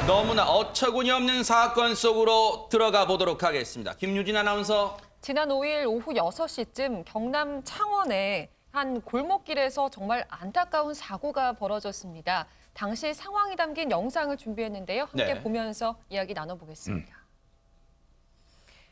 너무나 어처구니 없는 사건 속으로 들어가 보도록 하겠습니다. 김유진 아나운서. 지난 5일 오후 6시쯤 경남 창원의 한 골목길에서 정말 안타까운 사고가 벌어졌습니다. 당시 상황이 담긴 영상을 준비했는데요. 함께 네. 보면서 이야기 나눠보겠습니다.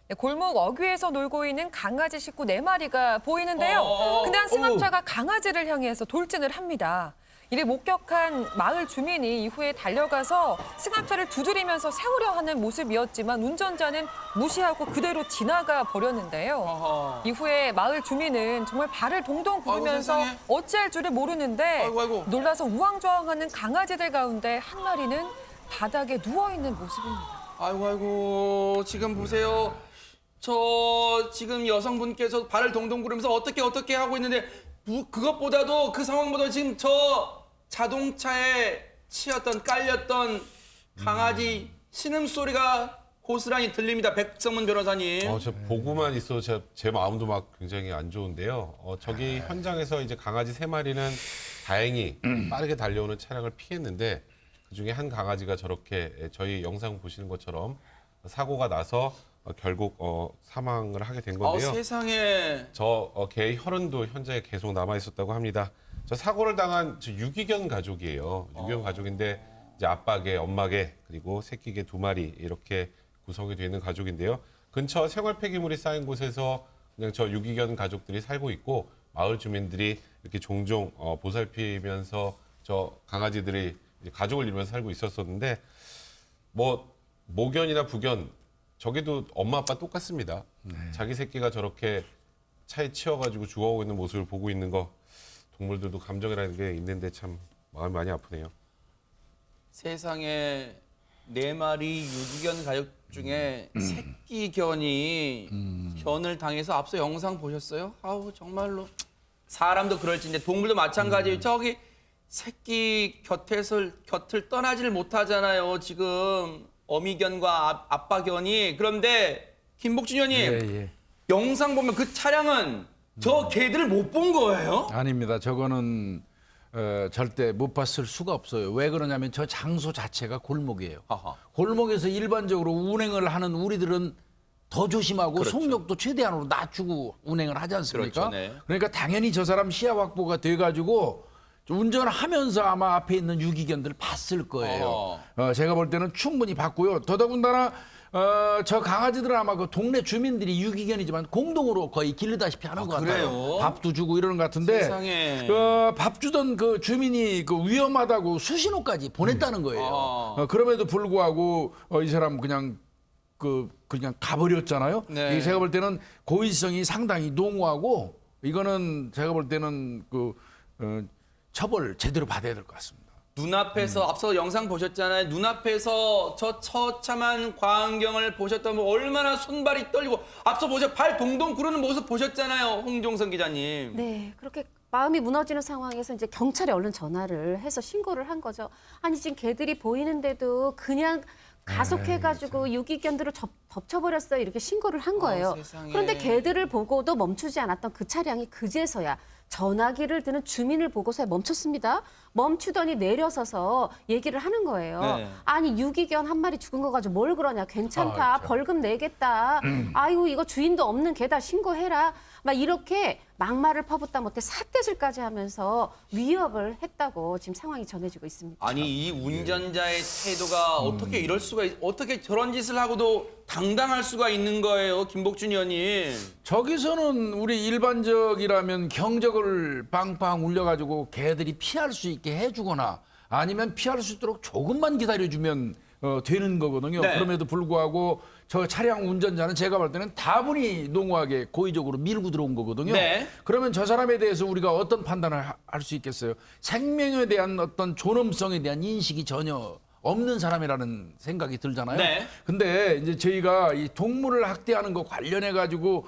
네, 골목 어귀에서 놀고 있는 강아지 식구 4마리가 보이는데요. 근데 한 승합차가 강아지를 향해서 돌진을 합니다. 이를 목격한 마을 주민이 이후에 달려가서 승합차를 두드리면서 세우려 하는 모습이었지만 운전자는 무시하고 그대로 지나가 버렸는데요. 어허. 이후에 마을 주민은 정말 발을 동동 구르면서 세상에. 어찌할 줄을 모르는데 아이고. 놀라서 우왕좌왕하는 강아지들 가운데 한 마리는 바닥에 누워있는 모습입니다. 아이고 지금 보세요. 저 지금 여성분께서 발을 동동 구르면서 어떻게 하고 있는데 그것보다도 그 상황보다 지금 저 자동차에 깔렸던 강아지 신음소리가 고스란히 들립니다. 백성문 변호사님. 저 보고만 있어도 제 마음도 막 굉장히 안 좋은데요. 저기 현장에서 이제 강아지 3마리는 다행히 빠르게 달려오는 차량을 피했는데 그중에 한 강아지가 저렇게 저희 영상 보시는 것처럼 사고가 나서 결국 사망을 하게 된 건데요. 세상에. 저 개의 혈흔도 현장에 계속 남아 있었다고 합니다. 저 사고를 당한 유기견 가족이에요. 유기견 가족인데 이제 아빠 개, 엄마 개, 그리고 새끼 개 2마리 이렇게 구성이 되어 있는 가족인데요. 근처 생활 폐기물이 쌓인 곳에서 그냥 저 유기견 가족들이 살고 있고 마을 주민들이 이렇게 종종 보살피면서 저 강아지들이 이제 가족을 이루면서 살고 있었었는데 뭐 모견이나 부견 저기도 엄마 아빠 똑같습니다. 자기 새끼가 저렇게 차에 치여가지고 죽어가고 있는 모습을 보고 있는 거 동물들도 감정이라는 게 있는데 참 마음이 많이 아프네요. 세상에 4마리 유기견 가족 중에 새끼 견이 견을 당해서 앞서 영상 보셨어요? 아우 정말로 사람도 그럴지인데 동물도 마찬가지예요. 저기 새끼 곁을 떠나지를 못하잖아요. 지금 어미견과 아빠견이. 그런데 김복준 의원님 영상 보면 그 차량은 저 개들을 못 본 거예요? 아닙니다. 저거는 절대 못 봤을 수가 없어요. 왜 그러냐면 저 장소 자체가 골목이에요. 아하. 골목에서 일반적으로 운행을 하는 우리들은 더 조심하고 그렇죠. 속력도 최대한으로 낮추고 운행을 하지 않습니까? 그렇죠, 네. 그러니까 당연히 저 사람 시야 확보가 돼가지고 운전하면서 아마 앞에 있는 유기견들을 봤을 거예요. 제가 볼 때는 충분히 봤고요. 더더군다나 저 강아지들은 아마 그 동네 주민들이 유기견이지만 공동으로 거의 기르다시피 하는 것 그래요? 같아요. 밥도 주고 이러는 것 같은데 세상에. 밥 주던 그 주민이 그 위험하다고 수신호까지 보냈다는 거예요. 그럼에도 불구하고 이 사람 그냥 가버렸잖아요. 네. 제가 볼 때는 고의성이 상당히 농후하고 이거는 제가 볼 때는 처벌 제대로 받아야 될 것 같습니다. 눈앞에서 앞서 영상 보셨잖아요. 눈앞에서 저 처참한 광경을 보셨다면 얼마나 손발이 떨리고 앞서 발 동동 구르는 모습 보셨잖아요. 홍종선 기자님. 네, 그렇게 마음이 무너지는 상황에서 이제 경찰에 얼른 전화를 해서 신고를 한 거죠. 아니 지금 개들이 보이는데도 그냥 가속해가지고 유기견들을 덮쳐버렸어요. 이렇게 신고를 한 거예요. 세상에. 그런데 개들을 보고도 멈추지 않았던 그 차량이 그제서야 전화기를 드는 주민을 보고서야 멈췄습니다. 멈추더니 내려서서 얘기를 하는 거예요. 네. 아니 유기견 한 마리 죽은 거 가지고 뭘 그러냐. 괜찮다. 아, 참. 벌금 내겠다. 아이고 이거 주인도 없는 개다. 신고해라. 막 이렇게 막말을 퍼붓다 못해 삿대질까지 하면서 위협을 했다고 지금 상황이 전해지고 있습니다. 아니 이 운전자의 태도가 어떻게 저런 짓을 하고도 당당할 수가 있는 거예요, 김복준 의원님. 저기서는 우리 일반적이라면 경적을 빵빵 울려가지고 개들이 피할 수 있게 해주거나 아니면 피할 수 있도록 조금만 기다려주면 되는 거거든요. 네. 그럼에도 불구하고 저 차량 운전자는 제가 볼 때는 다분히 농후하게 고의적으로 밀고 들어온 거거든요. 네. 그러면 저 사람에 대해서 우리가 어떤 판단을 할 수 있겠어요? 생명에 대한 어떤 존엄성에 대한 인식이 전혀 없는 사람이라는 생각이 들잖아요. 네. 근데 이제 저희가 이 동물을 학대하는 거 관련해 가지고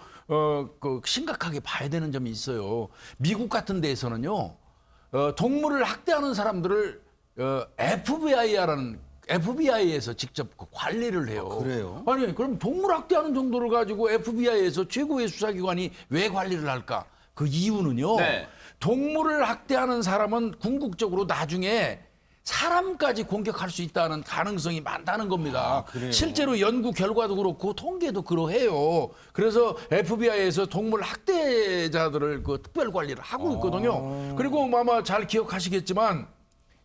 심각하게 봐야 되는 점이 있어요. 미국 같은 데에서는요. 동물을 학대하는 사람들을 FBI에서 직접 관리를 해요. 그래요? 아니, 그럼 동물 학대하는 정도를 가지고 FBI에서 최고의 수사기관이 왜 관리를 할까? 그 이유는요. 네. 동물을 학대하는 사람은 궁극적으로 나중에 사람까지 공격할 수 있다는 가능성이 많다는 겁니다. 그래요? 실제로 연구 결과도 그렇고 통계도 그러해요. 그래서 FBI에서 동물 학대자들을 그 특별 관리를 하고 있거든요. 그리고 아마 잘 기억하시겠지만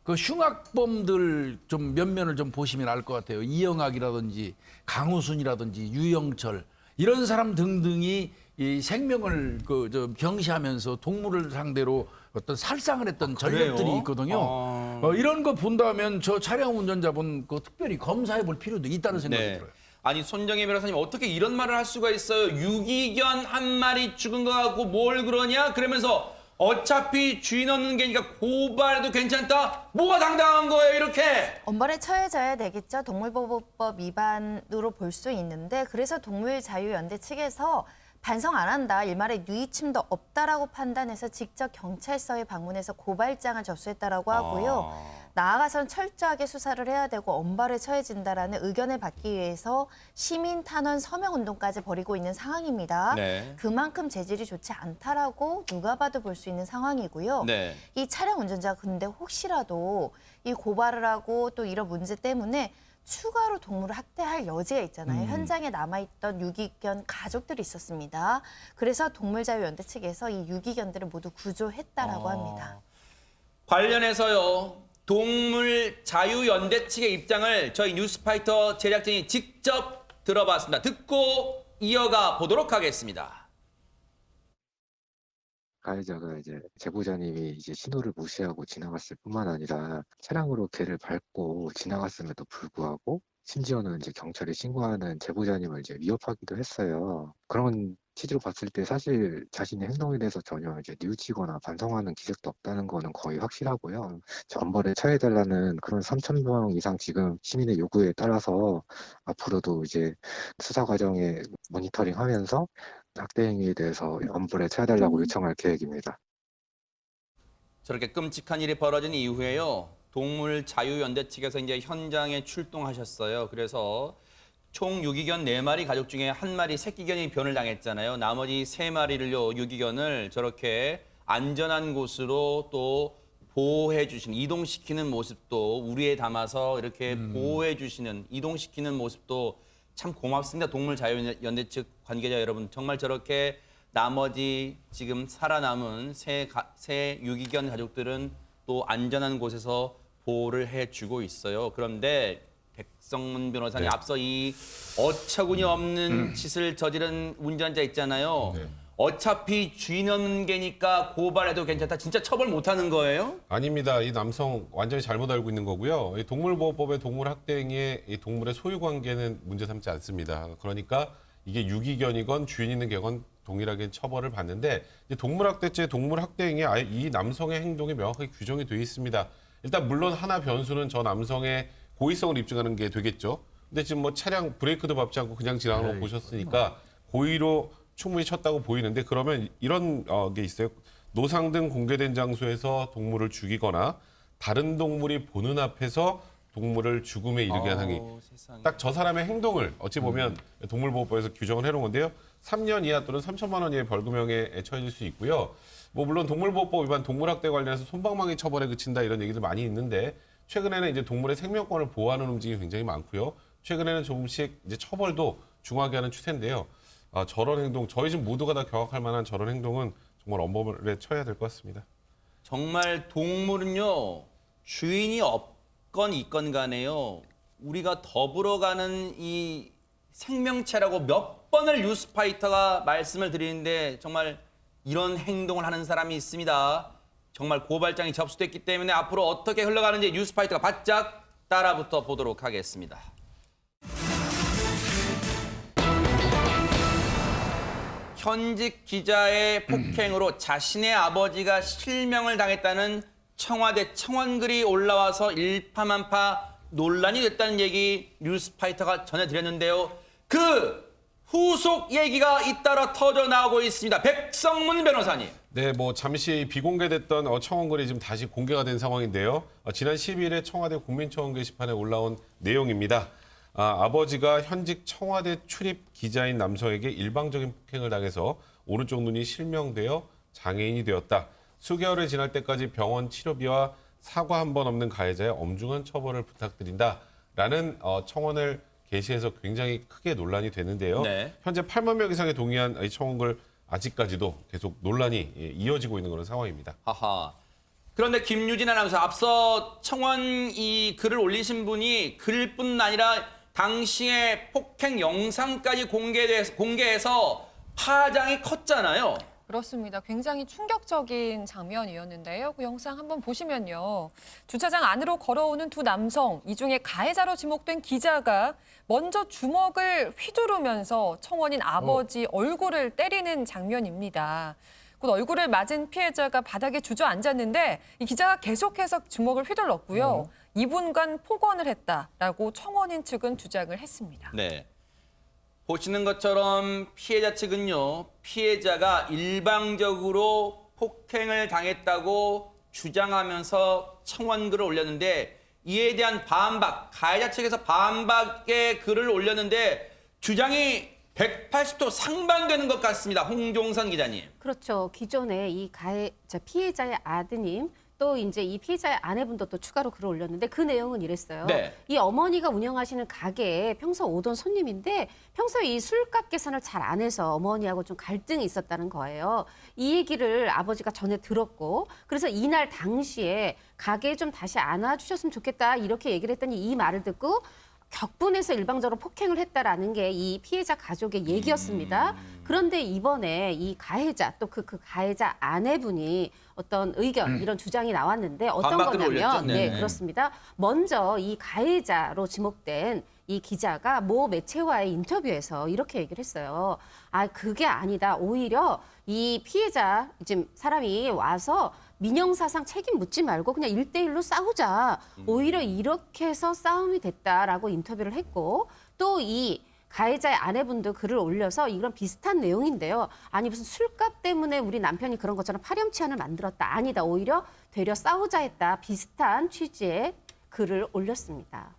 그 흉악범들 좀 면면을 좀 보시면 알 것 같아요. 이영학이라든지 강우순이라든지 유영철 이런 사람 등등이 이 생명을 병시하면서 동물을 상대로 어떤 살상을 했던 전력들이 그래요? 있거든요. 이런 거 본다면 저 차량 운전자분 그 특별히 검사해 볼 필요도 있다는 생각이 들어요. 아니 손정혜 변호사님 어떻게 이런 말을 할 수가 있어요? 유기견 한 마리 죽은 거 갖고 뭘 그러냐? 그러면서 어차피 주인 없는 개니까 고발해도 괜찮다? 뭐가 당당한 거예요 이렇게? 엄벌에 처해져야 되겠죠. 동물보호법 위반으로 볼 수 있는데 그래서 동물자유연대 측에서 반성 안 한다, 일말의 누이침도 없다라고 판단해서 직접 경찰서에 방문해서 고발장을 접수했다라고 하고요. 나아가선 철저하게 수사를 해야 되고 엄벌에 처해진다라는 의견을 받기 위해서 시민 탄원 서명 운동까지 벌이고 있는 상황입니다. 네. 그만큼 재질이 좋지 않다라고 누가 봐도 볼 수 있는 상황이고요. 네. 이 차량 운전자 근데 혹시라도 이 고발을 하고 또 이런 문제 때문에 추가로 동물을 학대할 여지가 있잖아요. 현장에 남아있던 유기견 가족들이 있었습니다. 그래서 동물자유연대 측에서 이 유기견들을 모두 구조했다라고 합니다. 관련해서요. 동물자유연대 측의 입장을 저희 뉴스파이터 제작진이 직접 들어봤습니다. 듣고 이어가 보도록 하겠습니다. 가해자가 이제 제보자님이 이제 신호를 무시하고 지나갔을 뿐만 아니라 차량으로 걔를 밟고 지나갔음에도 불구하고 심지어는 이제 경찰에 신고하는 제보자님을 이제 위협하기도 했어요. 그런 취지로 봤을 때 사실 자신의 행동에 대해서 전혀 이제 뉘우치거나 반성하는 기색도 없다는 거는 거의 확실하고요. 엄벌에 처해달라는 그런 3,000명 이상 지금 시민의 요구에 따라서 앞으로도 이제 수사 과정에 모니터링하면서 학대 행위에 대해서 엄벌에 처해달라고 요청할 계획입니다. 저렇게 끔찍한 일이 벌어진 이후에요. 동물자유연대 측에서 이제 현장에 출동하셨어요. 그래서 총 유기견 4마리 가족 중에 1마리 새끼견이 변을 당했잖아요. 나머지 3마리를요, 유기견을 저렇게 안전한 곳으로 또 보호해 주시는, 이동시키는 모습도 우리에 담아서 이렇게 보호해 주시는, 이동시키는 모습도 참 고맙습니다. 동물자유연대 측 관계자 여러분. 정말 저렇게 나머지 지금 살아남은 새 유기견 가족들은 또 안전한 곳에서 보호를 해주고 있어요. 그런데 백성문 변호사님 앞서 이 어처구니 없는 짓을 저지른 운전자 있잖아요. 어차피 주인 없는 개니까 고발해도 괜찮다. 진짜 처벌 못하는 거예요? 아닙니다. 이 남성 완전히 잘못 알고 있는 거고요. 이 동물보호법의 동물 학대 행위에 이 동물의 소유 관계는 문제 삼지 않습니다. 그러니까 이게 유기견이건 주인 있는 개건 동일하게 처벌을 받는데 이제 동물학대죄, 동물학대 행위에 아예 이 남성의 행동이 명확하게 규정이 되어 있습니다. 일단 물론 하나 변수는 저 남성의 고의성을 입증하는 게 되겠죠. 근데 지금 뭐 차량 브레이크도 밟지 않고 그냥 지나가는 거 보셨으니까 고의로 충분히 쳤다고 보이는데 그러면 이런 게 있어요. 노상 등 공개된 장소에서 동물을 죽이거나 다른 동물이 보는 앞에서 동물을 죽음에 이르게 한 행위. 딱 저 사람의 행동을 어찌 보면 동물보호법에서 규정을 해놓은 건데요. 3년 이하 또는 3천만 원 이하의 벌금형에 처해질 수 있고요. 뭐 물론 동물보호법 위반 동물학대 관련해서 솜방망이 처벌에 그친다 이런 얘기들 많이 있는데 최근에는 이제 동물의 생명권을 보호하는 움직임이 굉장히 많고요. 최근에는 조금씩 이제 처벌도 중하게 하는 추세인데요. 저런 행동, 저희 집 모두가 다 경악할 만한 저런 행동은 정말 엄벌에 처해야 될 것 같습니다. 정말 동물은요, 주인이 없건 있건 간에요, 우리가 더불어가는 이 생명체라고 몇 번을 뉴스파이터가 말씀을 드리는데 정말 이런 행동을 하는 사람이 있습니다. 정말 고발장이 접수됐기 때문에 앞으로 어떻게 흘러가는지 뉴스파이터가 바짝 따라붙어 보도록 하겠습니다. 현직 기자의 폭행으로 자신의 아버지가 실명을 당했다는 청와대 청원글이 올라와서 일파만파 논란이 됐다는 얘기 뉴스파이터가 전해드렸는데요. 그 후속 얘기가 잇따라 터져 나오고 있습니다. 백성문 변호사님. 네, 뭐 잠시 비공개됐던 청원글이 지금 다시 공개가 된 상황인데요. 지난 12일에 청와대 국민청원 게시판에 올라온 내용입니다. 아버지가 현직 청와대 출입 기자인 남성에게 일방적인 폭행을 당해서 오른쪽 눈이 실명되어 장애인이 되었다. 수개월이 지날 때까지 병원 치료비와 사과 한 번 없는 가해자의 엄중한 처벌을 부탁드린다라는 청원을 게시해서 굉장히 크게 논란이 되는데요. 네. 현재 8만 명 이상이 동의한 이 청원글 아직까지도 계속 논란이 이어지고 있는 그런 상황입니다. 하하. 그런데 김유진 아나운서 앞서 청원 이 글을 올리신 분이 글뿐 아니라 당시의 폭행 영상까지 공개해서 파장이 컸잖아요. 그렇습니다. 굉장히 충격적인 장면이었는데요. 그 영상 한번 보시면요. 주차장 안으로 걸어오는 두 남성, 이 중에 가해자로 지목된 기자가 먼저 주먹을 휘두르면서 청원인 아버지 얼굴을 때리는 장면입니다. 곧 얼굴을 맞은 피해자가 바닥에 주저앉았는데 이 기자가 계속해서 주먹을 휘둘렀고요. 2분간 폭언을 했다라고 청원인 측은 주장을 했습니다. 네. 보시는 것처럼 피해자 측은요, 피해자가 일방적으로 폭행을 당했다고 주장하면서 청원글을 올렸는데 이에 대한 반박, 가해자 측에서 반박의 글을 올렸는데 주장이 180도 상반되는 것 같습니다. 홍종선 기자님. 그렇죠. 기존에 이 피해자의 아드님 또 이제 이 피해자의 아내분도 또 추가로 글을 올렸는데 그 내용은 이랬어요. 네. 이 어머니가 운영하시는 가게에 평소 오던 손님인데 평소에 이 술값 계산을 잘 안 해서 어머니하고 좀 갈등이 있었다는 거예요. 이 얘기를 아버지가 전에 들었고 그래서 이날 당시에 가게에 좀 다시 안 와주셨으면 좋겠다 이렇게 얘기를 했더니 이 말을 듣고 격분해서 일방적으로 폭행을 했다라는 게 이 피해자 가족의 얘기였습니다. 그런데 이번에 이 가해자 또 그 가해자 아내분이 어떤 의견 이런 주장이 나왔는데 어떤 반박글을 거냐면 올렸죠? 네, 네. 그렇습니다. 먼저 이 가해자로 지목된 이 기자가 모 매체와의 인터뷰에서 이렇게 얘기를 했어요. 아, 그게 아니다. 오히려 이 피해자 지금 사람이 와서 민형사상 책임 묻지 말고 그냥 1대1로 싸우자. 오히려 이렇게 해서 싸움이 됐다라고 인터뷰를 했고 또 이 가해자의 아내분도 글을 올려서 이런 비슷한 내용인데요. 아니 무슨 술값 때문에 우리 남편이 그런 것처럼 파렴치한을 만들었다. 아니다. 오히려 되려 싸우자 했다. 비슷한 취지의 글을 올렸습니다.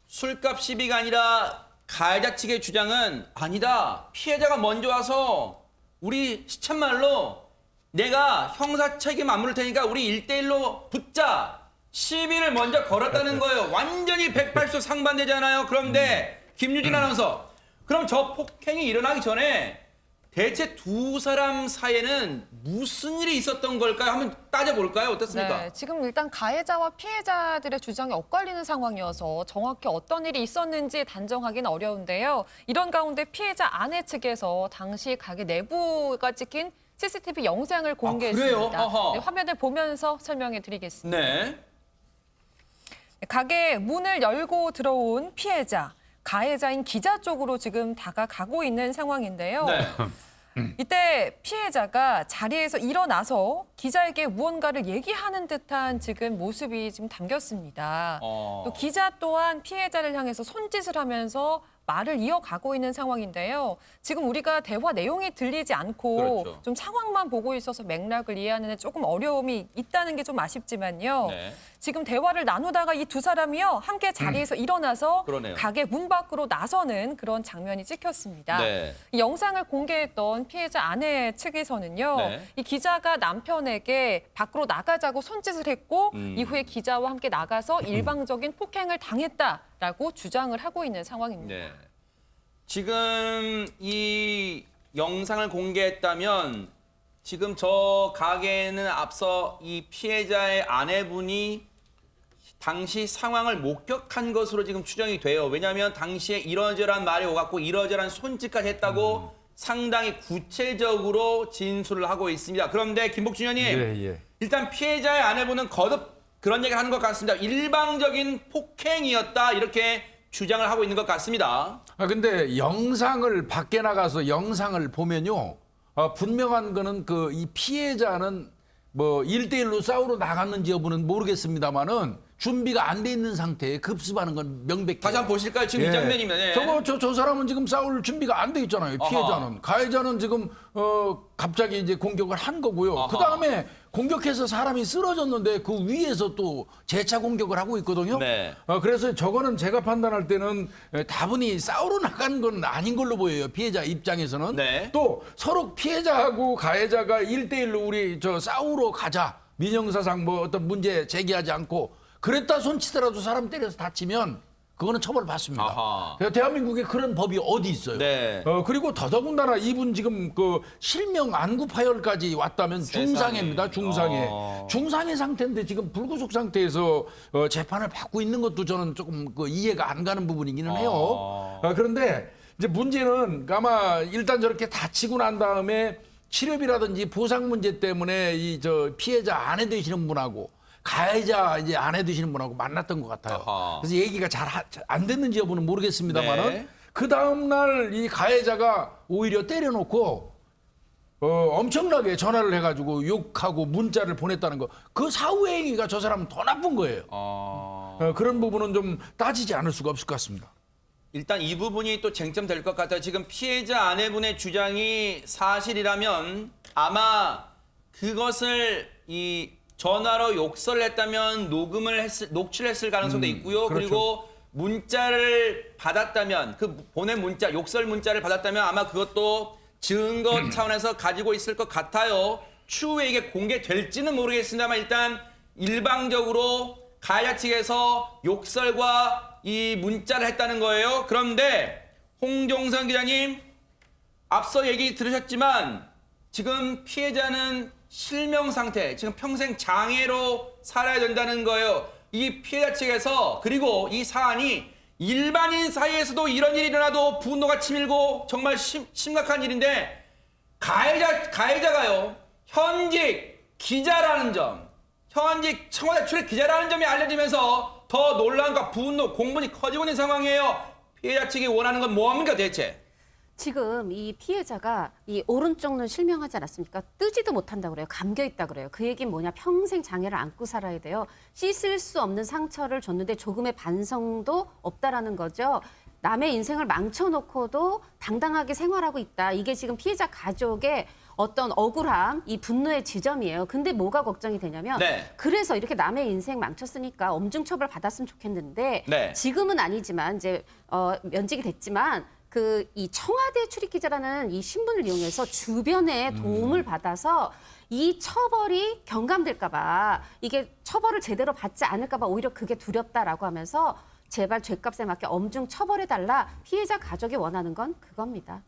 술값 시비가 아니라 가해자 측의 주장은 아니다. 피해자가 먼저 와서 우리 시쳇말로 내가 형사 책임 안 물을 테니까 우리 1대1로 붙자. 시비를 먼저 걸었다는 거예요. 완전히 180도 상반되잖아요. 그런데 김유진 아나운서, 그럼 저 폭행이 일어나기 전에 대체 두 사람 사이에는 무슨 일이 있었던 걸까요? 한번 따져볼까요? 어떻습니까? 네, 지금 일단 가해자와 피해자들의 주장이 엇갈리는 상황이어서 정확히 어떤 일이 있었는지 단정하기는 어려운데요. 이런 가운데 피해자 아내 측에서 당시 가게 내부가 찍힌 CCTV 영상을 공개했습니다. 그래요? 어허. 네, 화면을 보면서 설명해 드리겠습니다. 네. 가게 문을 열고 들어온 피해자, 가해자인 기자 쪽으로 지금 다가가고 있는 상황인데요. 네. 이때 피해자가 자리에서 일어나서 기자에게 무언가를 얘기하는 듯한 지금 모습이 지금 담겼습니다. 또 기자 또한 피해자를 향해서 손짓을 하면서 말을 이어가고 있는 상황인데요. 지금 우리가 대화 내용이 들리지 않고 그렇죠. 좀 상황만 보고 있어서 맥락을 이해하는 데 조금 어려움이 있다는 게 좀 아쉽지만요. 네. 지금 대화를 나누다가 이 두 사람이요 함께 자리에서 일어나서 그러네요. 가게 문 밖으로 나서는 그런 장면이 찍혔습니다. 네. 이 영상을 공개했던 피해자 아내 측에서는요. 네. 이 기자가 남편에게 밖으로 나가자고 손짓을 했고 이후에 기자와 함께 나가서 일방적인 폭행을 당했다라고 주장을 하고 있는 상황입니다. 네. 지금 이 영상을 공개했다면 지금 저 가게에는 앞서 이 피해자의 아내분이 당시 상황을 목격한 것으로 지금 추정이 돼요. 왜냐하면 당시에 이러저러한 말이 오갔고 이러저러한 손짓까지 했다고 상당히 구체적으로 진술을 하고 있습니다. 그런데 김복준 의원님, 예. 일단 피해자의 아내분은 거듭 그런 얘기를 하는 것 같습니다. 일방적인 폭행이었다 이렇게 주장을 하고 있는 것 같습니다. 아 근데 영상을 밖에 나가서 영상을 보면요. 분명한 거는 그 이 피해자는 뭐 1대1로 싸우러 나갔는지 여부는 모르겠습니다만은 준비가 안 돼 있는 상태에 급습하는 건 명백해요. 다시 한번 보실까요? 지금 이 장면이면. 예. 저 사람은 지금 싸울 준비가 안 돼 있잖아요. 피해자는. 아하. 가해자는 지금 갑자기 이제 공격을 한 거고요. 아하. 그다음에 공격해서 사람이 쓰러졌는데 그 위에서 또 재차 공격을 하고 있거든요. 네. 그래서 저거는 제가 판단할 때는 다분히 싸우러 나간 건 아닌 걸로 보여요. 피해자 입장에서는. 네. 또 서로 피해자하고 가해자가 1대1로 우리 저 싸우러 가자. 민형사상 뭐 어떤 문제 제기하지 않고 그랬다 손치더라도 사람 때려서 다치면 그거는 처벌받습니다. 아하. 대한민국에 그런 법이 어디 있어요? 네. 그리고 더더군다나 이분 지금 그 실명 안구 파열까지 왔다면 세상에. 중상해입니다. 중상해. 중상해 상태인데 지금 불구속 상태에서 재판을 받고 있는 것도 저는 조금 그 이해가 안 가는 부분이기는 해요. 그런데 이제 문제는 아마 일단 저렇게 다치고 난 다음에 치료비라든지 보상 문제 때문에 이 저 피해자 아내 되시는 분하고 가해자 이제 아내 되시는 분하고 만났던 것 같아요. 아하. 그래서 얘기가 잘 안 됐는지 여부는 모르겠습니다만은 네. 그 다음 날 이 가해자가 오히려 때려놓고 엄청나게 전화를 해가지고 욕하고 문자를 보냈다는 거. 그 사후 행위가 저 사람은 더 나쁜 거예요. 그런 부분은 좀 따지지 않을 수가 없을 것 같습니다. 일단 이 부분이 또 쟁점될 것 같아요. 지금 피해자 아내분의 주장이 사실이라면 아마 그것을 이 전화로 욕설을 했다면 녹취를 했을 가능성도 있고요. 그렇죠. 그리고 문자를 받았다면 그 보낸 문자, 욕설 문자를 받았다면 아마 그것도 증거 차원에서 가지고 있을 것 같아요. 추후에 이게 공개될지는 모르겠습니다만 일단 일방적으로 가해자 측에서 욕설과 이 문자를 했다는 거예요. 그런데 홍종선 기자님, 앞서 얘기 들으셨지만 지금 피해자는 실명 상태, 지금 평생 장애로 살아야 된다는 거예요. 이 피해자 측에서, 그리고 이 사안이 일반인 사이에서도 이런 일이 일어나도 분노가 치밀고 정말 심각한 일인데 가해자가요, 현직 기자라는 점, 현직 청와대 출입 기자라는 점이 알려지면서 더 논란과 분노, 공분이 커지고 있는 상황이에요. 피해자 측이 원하는 건 뭐합니까 대체? 지금 이 피해자가 이 오른쪽 눈 실명하지 않았습니까? 뜨지도 못한다고 그래요. 감겨 있다 그래요. 그 얘기는 뭐냐? 평생 장애를 안고 살아야 돼요. 씻을 수 없는 상처를 줬는데 조금의 반성도 없다라는 거죠. 남의 인생을 망쳐놓고도 당당하게 생활하고 있다. 이게 지금 피해자 가족의 어떤 억울함, 이 분노의 지점이에요. 근데 뭐가 걱정이 되냐면 네. 그래서 이렇게 남의 인생 망쳤으니까 엄중 처벌 받았으면 좋겠는데 네. 지금은 아니지만 이제 면직이 됐지만 이 청와대 출입 기자라는 이 신분을 이용해서 주변에 도움을 받아서 이 처벌이 경감될까 봐, 이게 처벌을 제대로 받지 않을까 봐 오히려 그게 두렵다라고 하면서 제발 죗값에 맞게 엄중 처벌해달라. 피해자 가족이 원하는 건 그겁니다.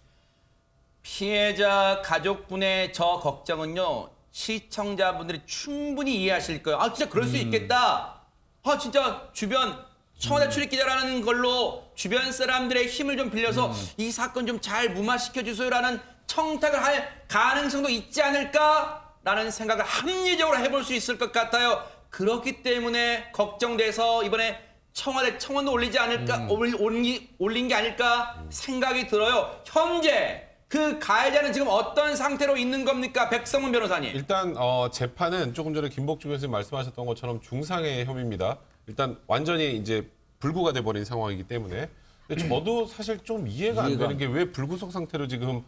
피해자 가족분의 저 걱정은요, 시청자분들이 충분히 이해하실 거예요. 아, 진짜 그럴 수 있겠다. 아, 진짜 주변 청와대 출입 기자라는 걸로 주변 사람들의 힘을 좀 빌려서 이 사건 좀 잘 무마시켜 주세요라는 청탁을 할 가능성도 있지 않을까라는 생각을 합리적으로 해볼 수 있을 것 같아요. 그렇기 때문에 걱정돼서 이번에 청원도 올리지 않을까, 올린 게 아닐까 생각이 들어요. 현재 그 가해자는 지금 어떤 상태로 있는 겁니까, 백성문 변호사님? 일단 재판은 조금 전에 김복주 교수님 말씀하셨던 것처럼 중상해 혐의입니다. 일단 완전히 이제 불구가 돼버린 상황이기 때문에. 근데 저도 사실 좀 이해가 안 되는 게 왜 불구속 상태로 지금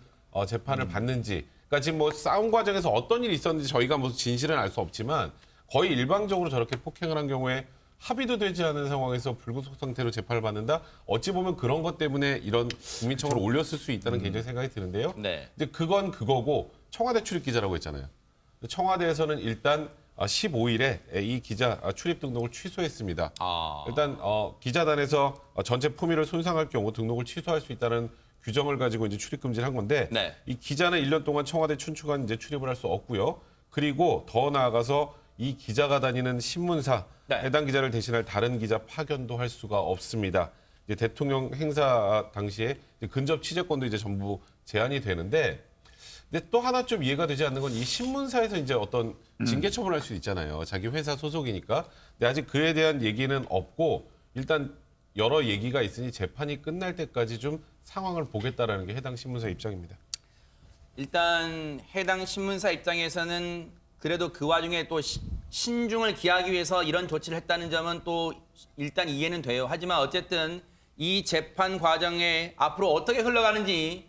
재판을 받는지. 그러니까 지금 뭐 싸움 과정에서 어떤 일이 있었는지 저희가 무슨 진실은 알 수 없지만 거의 일방적으로 저렇게 폭행을 한 경우에 합의도 되지 않은 상황에서 불구속 상태로 재판을 받는다. 어찌 보면 그런 것 때문에 이런 국민청원을 올렸을 수 있다는 개인적인 생각이 드는데요. 네. 이제 그건 그거고 청와대 출입 기자라고 했잖아요. 청와대에서는 일단 15일에 이 기자 출입 등록을 취소했습니다. 일단 기자단에서 전체 품위를 손상할 경우 등록을 취소할 수 있다는 규정을 가지고 이제 출입 금지를 한 건데 네. 이 기자는 1년 동안 청와대 춘추관 이제 출입을 할 수 없고요. 그리고 더 나아가서 이 기자가 다니는 신문사 네. 해당 기자를 대신할 다른 기자 파견도 할 수가 없습니다. 이제 대통령 행사 당시에 이제 근접 취재권도 이제 전부 제한이 되는데, 근데 또 하나 좀 이해가 되지 않는 건 이 신문사에서 이제 어떤 징계 처분할 수 있잖아요. 자기 회사 소속이니까. 근데 아직 그에 대한 얘기는 없고 일단 여러 얘기가 있으니 재판이 끝날 때까지 좀 상황을 보겠다라는 게 해당 신문사 입장입니다. 일단 해당 신문사 입장에서는 그래도 그 와중에 또 신중을 기하기 위해서 이런 조치를 했다는 점은 또 일단 이해는 돼요. 하지만 어쨌든 이 재판 과정에 앞으로 어떻게 흘러가는지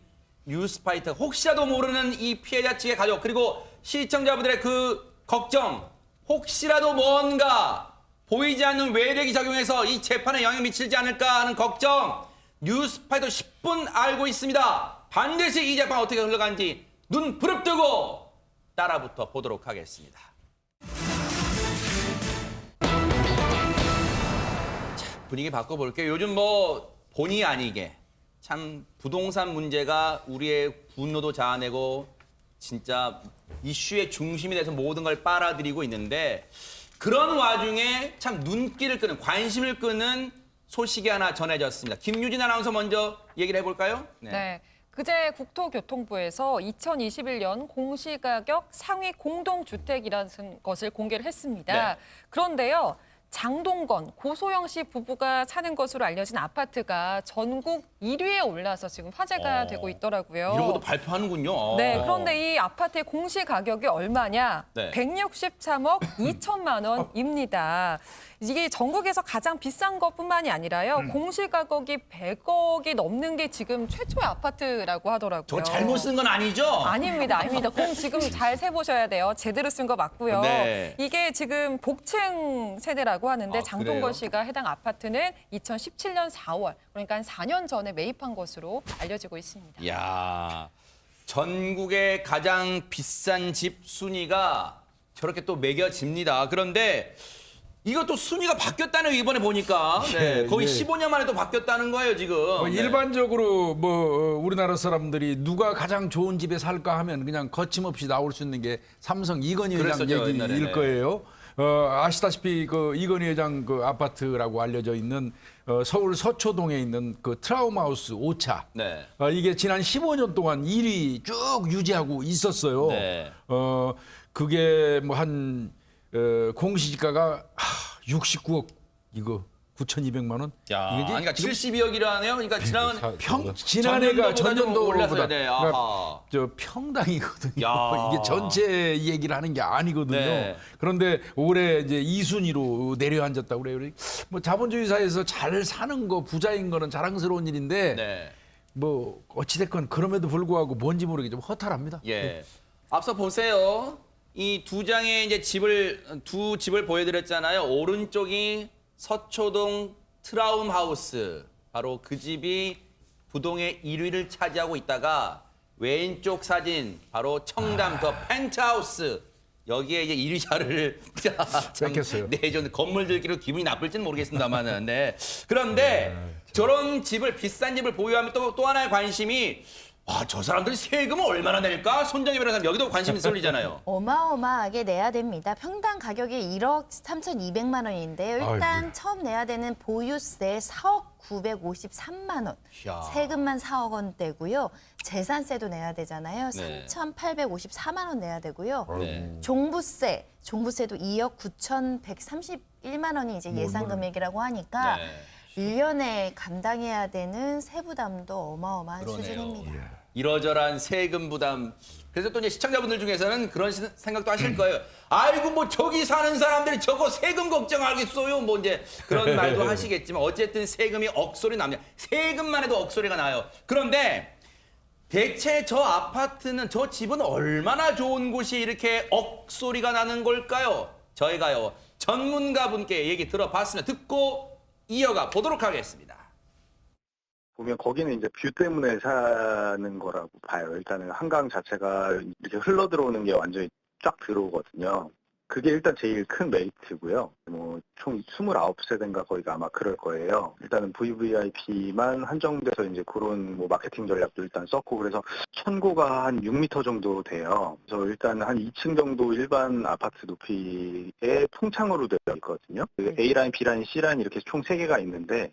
뉴스파이터, 혹시라도 모르는 이 피해자 측의 가족, 그리고 시청자분들의 그 걱정, 혹시라도 뭔가 보이지 않는 외력이 작용해서 이 재판에 영향을 미치지 않을까 하는 걱정, 뉴스파이터 10분 알고 있습니다. 반드시 이 재판 어떻게 흘러가는지 눈 부릅뜨고 따라붙어 보도록 하겠습니다. 분위기 바꿔볼게요. 요즘 뭐 본의 아니게 참 부동산 문제가 우리의 분노도 자아내고 진짜 이슈의 중심이 돼서 모든 걸 빨아들이고 있는데 그런 와중에 참 눈길을 끄는 관심을 끄는 소식이 하나 전해졌습니다. 김유진 아나운서 먼저 얘기를 해볼까요? 네. 그제 국토교통부에서 2021년 공시가격 상위 공동주택이라는 것을 공개를 했습니다. 네. 그런데요. 장동건, 고소영 씨 부부가 사는 것으로 알려진 아파트가 전국 1위에 올라서 지금 화제가 되고 있더라고요. 이런 것도 발표하는군요. 네, 그런데 이 아파트의 공시 가격이 얼마냐? 네. 163억 2천만 원입니다. 이게 전국에서 가장 비싼 것뿐만이 아니라요. 공시 가격이 100억이 넘는 게 지금 최초의 아파트라고 하더라고요. 저거 잘못 쓴 건 아니죠? 아닙니다, 아닙니다. 공 지금 잘 세보셔야 돼요. 제대로 쓴 거 맞고요. 네. 이게 지금 복층 세대라고 하는데 아, 장동건 그래요? 씨가 해당 아파트는 2017년 4월, 그러니까 한 4년 전에 매입한 것으로 알려지고 있습니다. 이야, 전국의 가장 비싼 집 순위가 저렇게 또 매겨집니다. 그런데 이것도 순위가 바뀌었다는 이번에 보니까 네, 거의 15년 만에 또 바뀌었다는 거예요 지금. 네. 일반적으로 뭐 우리나라 사람들이 누가 가장 좋은 집에 살까 하면 그냥 거침없이 나올 수 있는 게 삼성 이건희 회장 그랬었죠, 얘기일 옛날에는. 거예요. 아시다시피 그 이건희 회장 그 아파트라고 알려져 있는 서울 서초동에 있는 그 트라우마우스 5차. 네. 이게 지난 15년 동안 1위 쭉 유지하고 있었어요. 네. 그게 뭐 한 공시지가가 69억 이거 9,200만 원. 야, 이게 그러니까 72억이라네요. 그러니까 지난해가 전년도보다 올라서야 돼. 아하. 그러니까 저 평당이거든요. 야. 이게 전체 얘기를 하는 게 아니거든요. 네. 그런데 올해 이제 2순위로 내려앉았다고 그래요. 뭐 자본주의 사회에서 잘 사는 거 부자인 거는 자랑스러운 일인데 네. 뭐 어찌됐건 그럼에도 불구하고 뭔지 모르게 좀 허탈합니다. 예. 앞서 보세요. 이 두 장의 이제 두 집을 보여드렸잖아요. 오른쪽이 서초동 트라움 하우스. 바로 그 집이 부동의 1위를 차지하고 있다가 왼쪽 사진 바로 청담 더 펜트하우스. 여기에 이제 1위 자리를 뺏겼어요. 내줬는데 건물들끼리 기분이 나쁠지는 모르겠습니다만은. 네. 그런데 저런 집을 비싼 집을 보유하면 또 하나의 관심이 저 사람들이 세금을 얼마나 낼까? 손정희 변호사님 여기도 관심이 쏠리잖아요. 어마어마하게 내야 됩니다. 평당 가격이 1억 3,200만 원인데요. 일단 아이고. 처음 내야 되는 보유세 4억 953만 원. 이야. 세금만 4억 원대고요. 재산세도 내야 되잖아요. 네. 3,854만 원 내야 되고요. 네. 종부세도 2억 9,131만 원이 이제 예상 금액이라고 하니까 네. 1년에 감당해야 되는 세부담도 어마어마한 그러네요. 수준입니다. 이러저러한 세금 부담. 그래서 또 이제 시청자분들 중에서는 그런 생각도 하실 거예요. 아이고 뭐 저기 사는 사람들이 저거 세금 걱정하겠어요. 뭐 이제 그런 말도 하시겠지만 어쨌든 세금이 억소리 납니다. 세금만 해도 억소리가 나요. 그런데 대체 저 아파트는 저 집은 얼마나 좋은 곳이 이렇게 억소리가 나는 걸까요? 저희가요 전문가분께 얘기 들어봤습니다. 듣고 이어가 보도록 하겠습니다. 보면 거기는 이제 뷰 때문에 사는 거라고 봐요. 일단은 한강 자체가 이렇게 흘러 들어오는 게 완전히 쫙 들어오거든요. 그게 일단 제일 큰 메리트고요. 뭐 총 29세대인가 거기가 아마 그럴 거예요. 일단은 VVIP만 한정돼서 이제 그런 뭐 마케팅 전략도 일단 썼고 그래서 천고가 한 6m 정도 돼요. 그래서 일단 한 2층 정도 일반 아파트 높이의 통창으로 되어 있거든요. A라인, B라인, C라인 이렇게 총 3개가 있는데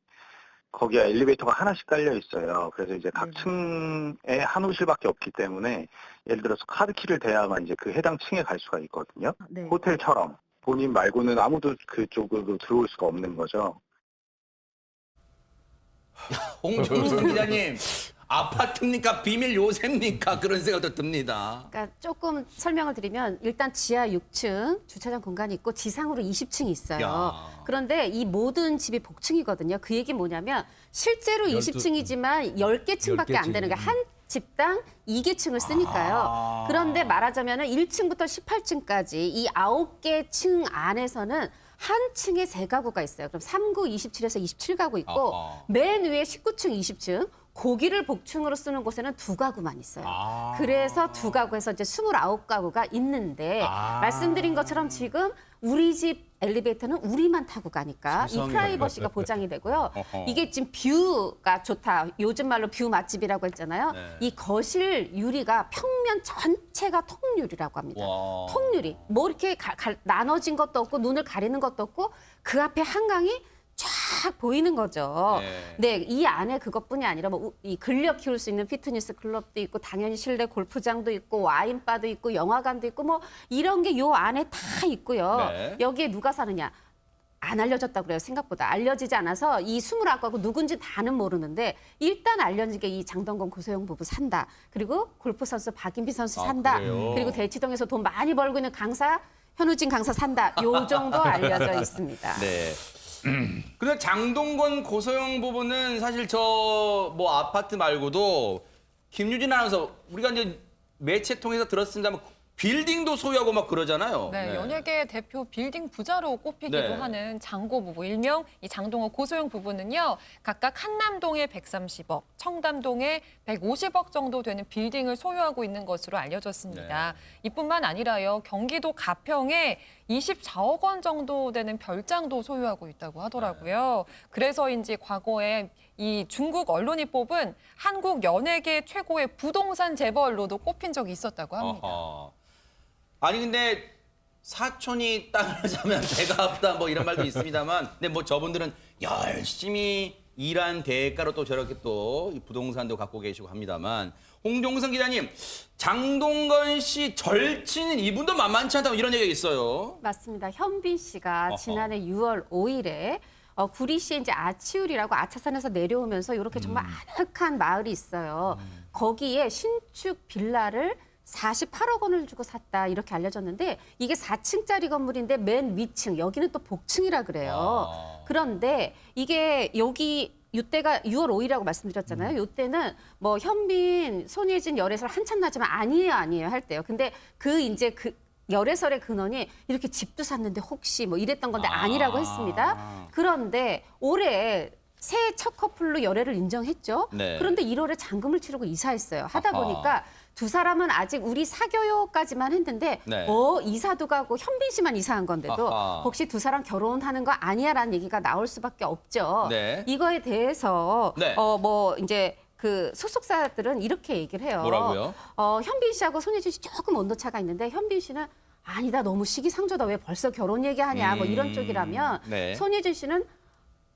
거기에 엘리베이터가 하나씩 깔려 있어요. 그래서 이제 각 층에 한 호실밖에 없기 때문에 예를 들어서 카드키를 대야만 이제 그 해당 층에 갈 수가 있거든요. 네. 호텔처럼 본인 말고는 아무도 그쪽으로 들어올 수가 없는 거죠. 홍정순 기자님, 아파트입니까? 비밀 요새입니까? 그런 생각도 듭니다. 그러니까 조금 설명을 드리면 일단 지하 6층 주차장 공간이 있고 지상으로 20층이 있어요. 야. 그런데 이 모든 집이 복층이거든요. 그 얘기 뭐냐면 실제로 20층이지만 10개 층밖에 안 되는 게 한 집당 2개 층을 쓰니까요. 그런데 말하자면 1층부터 18층까지 이 9개 층 안에서는 한 층에 3가구가 있어요. 그럼 3구 27에서 27가구 있고 맨 위에 19층 20층 고기를 복층으로 쓰는 곳에는 2가구만 있어요. 그래서 2가구에서 이제 29가구가 있는데 말씀드린 것처럼 지금 우리 집 엘리베이터는 우리만 타고 가니까 이 세상에. 프라이버시가 보장이 되고요. 어허. 이게 지금 뷰가 좋다. 요즘 말로 뷰 맛집이라고 했잖아요. 네. 이 거실 유리가 평면 전체가 통유리라고 합니다. 와. 통유리. 뭐 이렇게 나눠진 것도 없고 눈을 가리는 것도 없고 그 앞에 한강이 쫙 보이는 거죠. 네. 네, 이 안에 그것뿐이 아니라 뭐 이 근력 키울 수 있는 피트니스 클럽도 있고 당연히 실내 골프장도 있고 와인바도 있고 영화관도 있고 뭐 이런 게 요 안에 다 있고요. 네. 여기에 누가 사느냐? 안 알려졌다고 그래요. 생각보다 알려지지 않아서 이 29가구 누군지 다는 모르는데 일단 알려진 게 이 장동건 고소영 부부 산다. 그리고 골프 선수 박인비 선수 아, 산다. 그래요? 그리고 대치동에서 돈 많이 벌고 있는 강사 현우진 강사 산다. 요 정도 알려져 있습니다. 네. 근데 장동건 고소영 부부는 사실 저 뭐 아파트 말고도 김유진 아나운서 우리가 이제 매체 통해서 들었습니다만 빌딩도 소유하고 막 그러잖아요. 네, 연예계 대표 빌딩 부자로 꼽히기도 네. 하는 장고 부부, 일명 이 장동건 고소영 부부는요, 각각 한남동에 130억, 청담동에 150억 정도 되는 빌딩을 소유하고 있는 것으로 알려졌습니다. 이뿐만 아니라요, 경기도 가평에 24억 원 정도 되는 별장도 소유하고 있다고 하더라고요. 그래서인지 과거에 이 중국 언론이 뽑은 한국 연예계 최고의 부동산 재벌로도 꼽힌 적이 있었다고 합니다. 어허. 아니 근데 사촌이 땅을 사면 배가 아프다 뭐 이런 말도 있습니다만 근데 뭐 저분들은 열심히 일한 대가로 또 저렇게 또 이 부동산도 갖고 계시고 합니다만 홍종성 기자님 장동건 씨 절친인 이분도 만만치 않다고 이런 얘기가 있어요. 맞습니다. 현빈 씨가 어허. 지난해 6월 5일에 구리시에 이제 아치울이라고 아차산에서 내려오면서 이렇게 정말 아늑한 마을이 있어요. 거기에 신축 빌라를 48억 원을 주고 샀다 이렇게 알려졌는데 이게 4층짜리 건물인데 맨 위층 여기는 또 복층이라 그래요. 아. 그런데 이게 여기 이때가 6월 5일이라고 말씀드렸잖아요. 이때는 뭐 현빈, 손예진 열애설 한참 나지만 아니에요 할 때요. 근데 이제 그 열애설의 근원이 이렇게 집도 샀는데 혹시 뭐 이랬던 건데 아니라고 했습니다. 그런데 올해 새해 첫 커플로 열애를 인정했죠. 네. 그런데 1월에 잔금을 치르고 이사했어요. 하다 아하. 보니까 두 사람은 아직 우리 사겨요까지만 했는데 네. 이사도 가고 현빈 씨만 이사한 건데도 아하. 혹시 두 사람 결혼하는 거 아니야라는 얘기가 나올 수밖에 없죠. 네. 이거에 대해서 네. 뭐 이제 그 소속사들은 이렇게 얘기를 해요. 뭐라고요? 현빈 씨하고 손예진 씨 조금 온도차가 있는데 현빈 씨는 아니다 너무 시기상조다 왜 벌써 결혼 얘기하냐 뭐 이런 쪽이라면 네. 손예진 씨는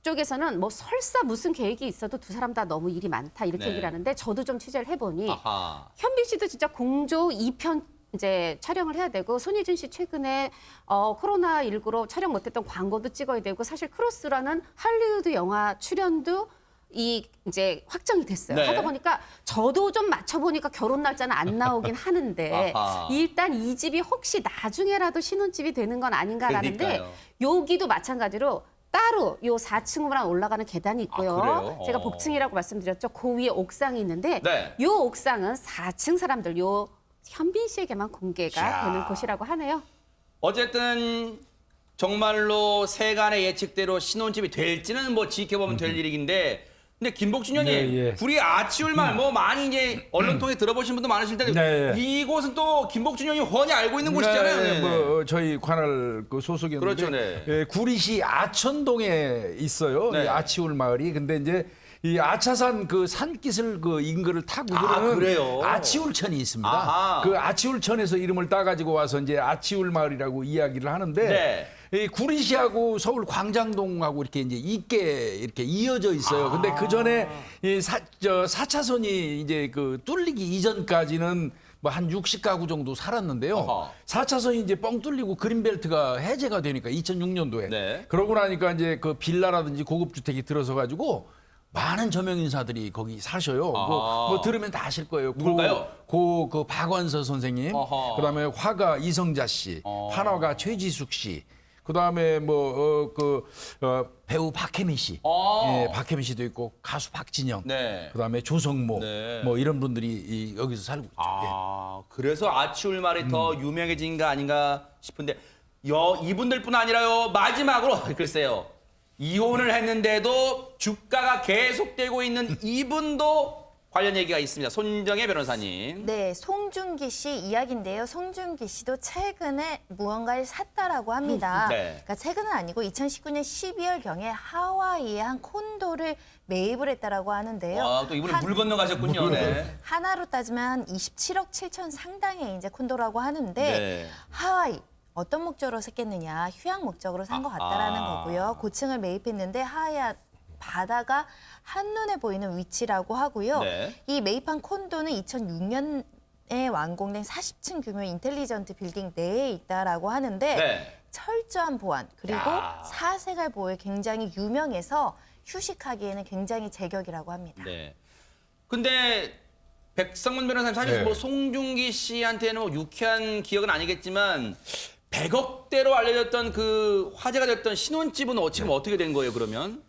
쪽에서는 뭐 설사 무슨 계획이 있어도 두 사람 다 너무 일이 많다 이렇게 네. 얘기를 하는데 저도 좀 취재를 해보니 아하. 현빈 씨도 진짜 공조 2편 이제 촬영을 해야 되고 손예진 씨 최근에 코로나19로 촬영 못했던 광고도 찍어야 되고 사실 크로스라는 할리우드 영화 출연도 이제 확정이 됐어요. 네. 하다 보니까 저도 좀 맞춰보니까 결혼 날짜는 안 나오긴 하는데 아하. 일단 이 집이 혹시 나중에라도 신혼집이 되는 건 아닌가라는데 그러니까요. 여기도 마찬가지로 따로 요 4층으로 올라가는 계단이 있고요. 그래요? 제가 복층이라고 말씀드렸죠. 그 위에 옥상이 있는데 네. 요 옥상은 4층 사람들 요 현빈 씨에게만 공개가 되는 곳이라고 하네요. 어쨌든 정말로 세간의 예측대로 신혼집이 될지는 뭐 지켜보면 될 일인데 근데 김복준 형님 예, 예. 구리 아치울마을 뭐 많이 이제 언론 통해 들어보신 분도 많으실 텐데 네, 예. 이곳은 또 김복준 형이 훤히 알고 있는 곳이잖아요. 네, 네. 뭐 저희 관할 그 소속이었는데 그렇죠, 네. 예, 구리시 아천동에 있어요. 네. 이 아치울 마을이. 근데 이제 이 아차산 그 산기슭 그 인근을 타고 들어오는 그래요? 아치울천이 있습니다. 아하. 그 아치울천에서 이름을 따가지고 와서 이제 아치울 마을이라고 이야기를 하는데 네. 이 구리시하고 서울 광장동하고 이렇게 이제 있게 이렇게 이어져 있어요. 근데 그 전에 이 4차선이 이제 그 뚫리기 이전까지는 뭐 한 60가구 정도 살았는데요. 어허. 4차선이 이제 뻥 뚫리고 그린벨트가 해제가 되니까 2006년도에. 네. 그러고 나니까 이제 그 빌라라든지 고급 주택이 들어서 가지고 많은 저명 인사들이 거기 사셔요. 뭐 들으면 다 아실 거예요. 누굴까요? 그 박완서 선생님, 어허. 그다음에 화가 이성자 씨, 판화가 최지숙 씨, 그다음에 배우 박혜민 씨, 예, 박혜민 씨도 있고 가수 박진영, 네. 그다음에 조성모, 네. 뭐 이런 분들이 여기서 살고 있죠. 예. 그래서 아치울마을이 더 유명해진 거 아닌가 싶은데 이분들뿐 아니라요. 마지막으로 글쎄요. 이혼을 했는데도 주가가 계속되고 있는 이분도 관련 얘기가 있습니다. 손정혜 변호사님. 네, 송중기 씨 이야기인데요. 송중기 씨도 최근에 무언가를 샀다라고 합니다. 네. 그러니까 최근은 아니고 2019년 12월경에 하와이에 한 콘도를 매입을 했다라고 하는데요. 와, 또 이번에 물 건너 가셨군요. 네. 하나로 따지면 한 27억 7천 상당의 이제 콘도라고 하는데 네. 하와이 어떤 목적으로 샀겠느냐, 휴양 목적으로 산 것 같다라는 거고요. 고층을 매입했는데 하와이 바다가 한눈에 보이는 위치라고 하고요. 네. 이 매입한 콘도는 2006년에 완공된 40층 규모의 인텔리전트 빌딩 내에 있다라고 하는데 네. 철저한 보안 그리고 야. 사생활 보호에 굉장히 유명해서 휴식하기에는 굉장히 제격이라고 합니다. 네. 근데 백성문 변호사님 사실 네. 뭐 송중기 씨한테는 뭐 유쾌한 기억은 아니겠지만 100억대로 알려졌던 그 화제가 됐던 신혼집은 지금 어떻게 된 거예요, 그러면?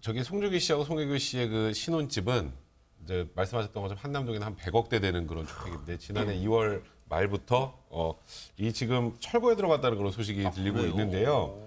저기 송중기 씨하고 송혜교 씨의 그 신혼집은 이제 말씀하셨던 것처럼 한남동에는 한 100억대 되는 그런 주택인데 지난해 2월 말부터 이 지금 철거에 들어갔다는 그런 소식이 들리고 그래요? 있는데요.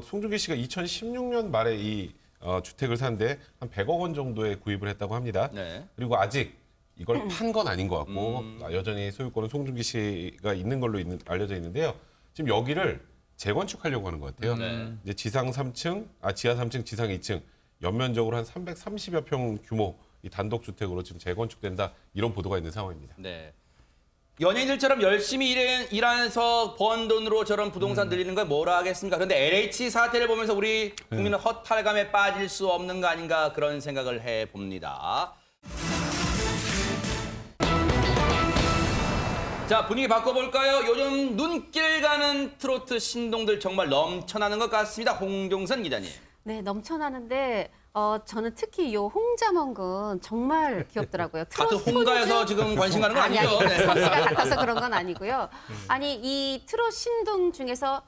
송중기 씨가 2016년 말에 이 주택을 샀는데 한 100억 원 정도에 구입을 했다고 합니다. 네. 그리고 아직 이걸 판 건 아닌 것 같고 여전히 소유권은 송중기 씨가 있는 걸로 알려져 있는데요. 지금 여기를 재건축하려고 하는 것 같아요. 네. 이제 지하 3층, 지상 2층 연면적으로 한 330여 평 규모 이 단독 주택으로 지금 재건축된다 이런 보도가 있는 상황입니다. 네. 연예인들처럼 열심히 일하면서 번 돈으로 저런 부동산 들리는 건 뭐라 하겠습니까? 그런데 LH 사태를 보면서 우리 국민은 허탈감에 빠질 수 없는 거 아닌가 그런 생각을 해봅니다. 자, 분위기 바꿔볼까요? 요즘 눈길 가는 트로트 신동들 정말 넘쳐나는 것 같습니다. 홍종선 기자님. 네, 넘쳐나는데 저는 특히 이 홍자먼 정말 귀엽더라고요. 같은 홍가여서 지금 관심 가는 거 아니죠? 네. 성씨가 같아서 그런 건 아니고요. 아니 이 트롯 신동 중에서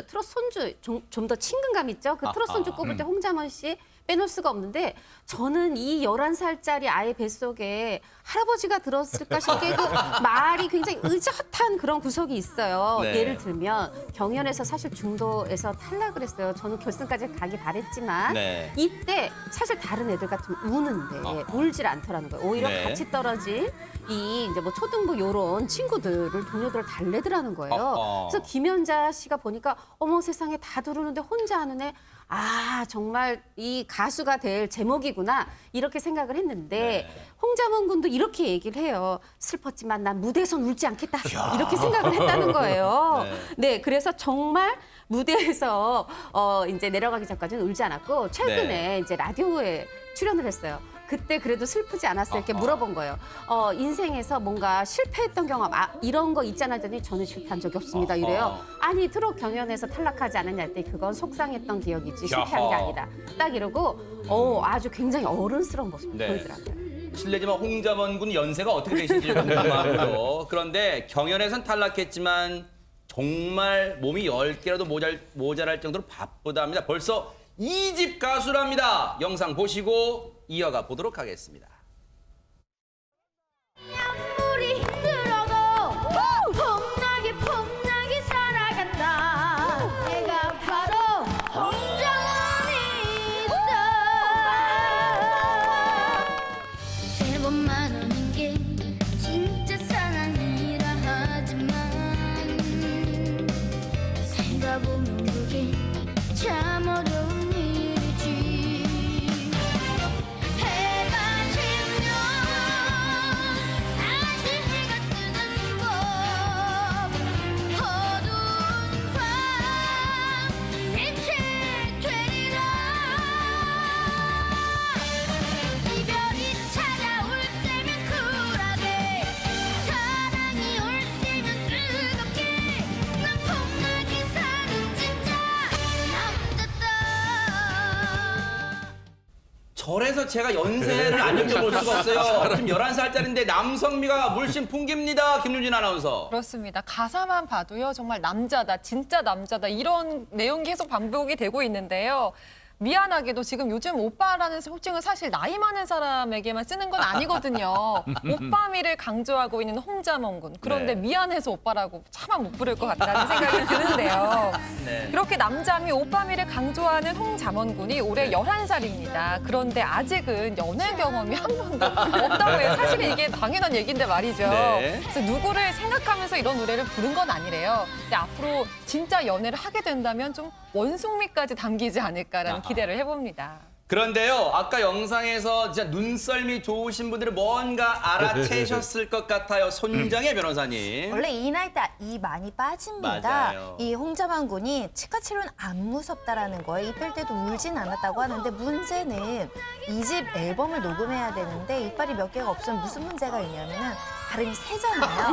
트롯 손주 좀 더 친근감 있죠? 그 트롯 손주 꼽을 때 홍자먼 씨 빼놓을 수가 없는데 저는 이 11살짜리 아이 뱃속에 할아버지가 들었을까 싶게 그 말이 굉장히 의젓한 그런 구석이 있어요. 네. 예를 들면 경연에서 사실 중도에서 탈락을 했어요. 저는 결승까지 가기 바랬지만 네. 이때 사실 다른 애들 같으면 우는데 울질 않더라는 거예요. 오히려 네. 같이 떨어진 이 이제 뭐 초등부 요런 친구들을 동료들을 달래더라는 거예요. 그래서 김연자 씨가 보니까 어머 세상에 다 두르는데 혼자 하는 애 정말 이 가수가 될 제목이구나 이렇게 생각을 했는데 홍자먼 군도 이렇게 얘기를 해요. 슬펐지만 난 무대에선 울지 않겠다 이렇게 생각을 했다는 거예요. 네, 그래서 정말 무대에서 이제 내려가기 전까지는 울지 않았고 최근에 이제 라디오에 출연을 했어요. 그때 그래도 슬프지 않았어요? 이렇게 물어본 거예요. 인생에서 뭔가 실패했던 경험, 이런 거 있잖아요. 했더니 저는 실패한 적이 없습니다. 이래요. 아니, 트롯 경연에서 탈락하지 않았냐 했더니 그건 속상했던 기억이지 실패한 게 아니다. 딱 이러고 아주 굉장히 어른스러운 모습을 네. 보이더라고요. 실례지만 홍자먼 군 연세가 어떻게 되신지 궁금하고요. 그런데 경연에선 탈락했지만 정말 몸이 10개라도 모자랄 정도로 바쁘다 합니다. 벌써 2집 가수랍니다. 영상 보시고 이어가 보도록 하겠습니다. 아무리 힘들어도 폼나게 살아간다. 내가 바로 홍정원이다. 세 번만 오는 게 진짜 사랑이라 하지만 살다보면 그게 참 어려운 일이지. 해가 지면 다시 해가 뜨는 법, 어두운 밤 빛이 되리라. 이별이 찾아올 때면 쿨하게, 사랑이 올 때면 뜨겁게, 난 폼나게 사는 진짜 남자다. 절에서 제가 연세를 안 여쭤볼 수가 없어요. 지금 11살짜리인데 남성미가 물씬 풍깁니다. 김윤진 아나운서. 그렇습니다. 가사만 봐도요, 정말 남자다, 진짜 남자다, 이런 내용이 계속 반복이 되고 있는데요. 미안하게도 지금 요즘 오빠라는 호칭은 사실 나이 많은 사람에게만 쓰는 건 아니거든요. 오빠미를 강조하고 있는 홍자먼 군. 그런데 네. 미안해서 오빠라고 차마 못 부를 것 같다는 생각이 드는데요. 네. 그렇게 남자미 오빠미를 강조하는 홍자먼 군이 올해 11살입니다. 그런데 아직은 연애 경험이 한 번도 없다고 해요. 사실은 이게 당연한 얘기인데 말이죠. 네. 그래서 누구를 생각하면서 이런 노래를 부른 건 아니래요. 근데 앞으로 진짜 연애를 하게 된다면 좀 원숭미까지 담기지 않을까라는 기대를 해봅니다. 그런데요, 아까 영상에서 진짜 눈썰미 좋으신 분들은 뭔가 알아채셨을 것 같아요. 손정혜 변호사님. 원래 이 나이 때 이 많이 빠집니다. 맞아요. 이 홍자만 군이 치과 치료는 안 무섭다라는 거예요. 이쁠 때도 울진 않았다고 하는데 문제는 2집 앨범을 녹음해야 되는데 이빨이 몇 개가 없으면 무슨 문제가 있냐면은 발음이 세잖아요.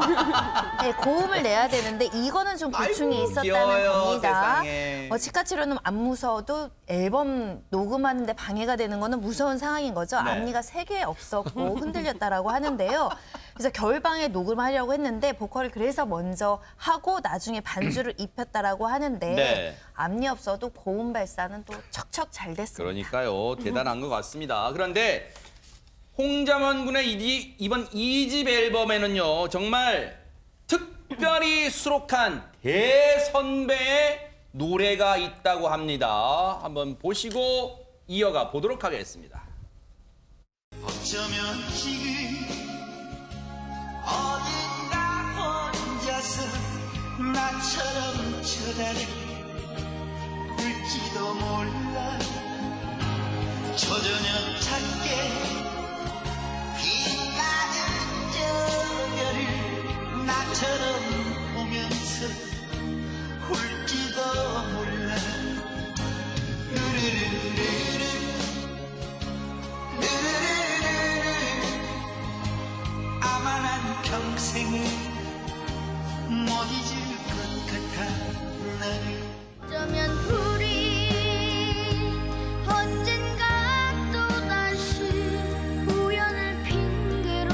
네, 고음을 내야 되는데 이거는 좀 고충이 아이고, 있었다는 귀여워요, 겁니다. 세상에. 치과 치료는 안 무서워도 앨범 녹음하는데 방해가 되는 거는 무서운 상황인 거죠. 네. 앞니가 3개 없었고 흔들렸다라고 하는데요. 그래서 겨울방에 녹음하려고 했는데 보컬을 그래서 먼저 하고 나중에 반주를 입혔다라고 하는데 네. 앞니 없어도 고음 발사는 또 척척 잘 됐습니다. 그러니까요, 대단한 것 같습니다. 그런데 홍자먼 군의 이번 2집 앨범에는요, 정말 특별히 수록한 대선배의 노래가 있다고 합니다. 한번 보시고 이어가 보도록 하겠습니다. 어쩌면 지금 어딘가 혼자서 나처럼 쳐다볼지도 몰라. 저저녁 작게 빛나는 저 별을 나처럼 보면서 울지도 몰라. 루루루루루 아마 난 평생을 못 잊을 것 같아 너를. 어쩌면 우리 언젠가 또다시 우연을 핑계로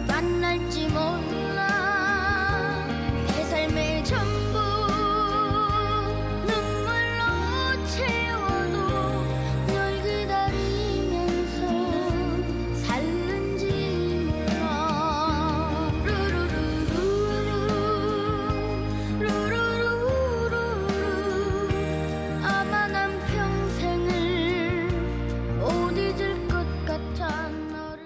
만날지 몰라. 내 삶의 전부 눈물로 채워도 널 기다리면서 살는지 몰라. 루루루루 아마 난 평생을 못 잊을 것 같아 너를.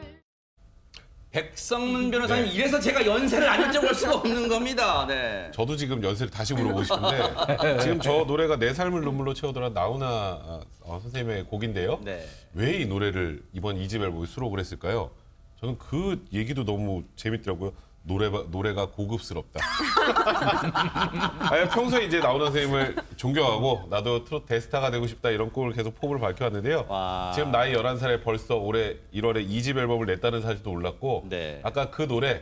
백성문 변호사님, 네. 이래서 제가 연세를 안 여쭤볼 수가 없는 겁니다. 네. 저도 지금 연세를 다시 물어보고 싶은데 지금 저 노래가 내 삶을 눈물로 채우더라 나훈아 선생님의 곡인데요. 네. 왜 이 노래를 이번 2집 앨범에 수록을 했을까요? 저는 그 얘기도 너무 재밌더라고요. 노래가 고급스럽다. 아니, 평소에 이제 나훈아 선생님을 존경하고 나도 트로트 대스타가 되고 싶다 이런 꿈을 계속 포부를 밝혀왔는데요. 와. 지금 나이 11살에 벌써 올해 1월에 2집 앨범을 냈다는 사실도 몰랐고 네. 아까 그 노래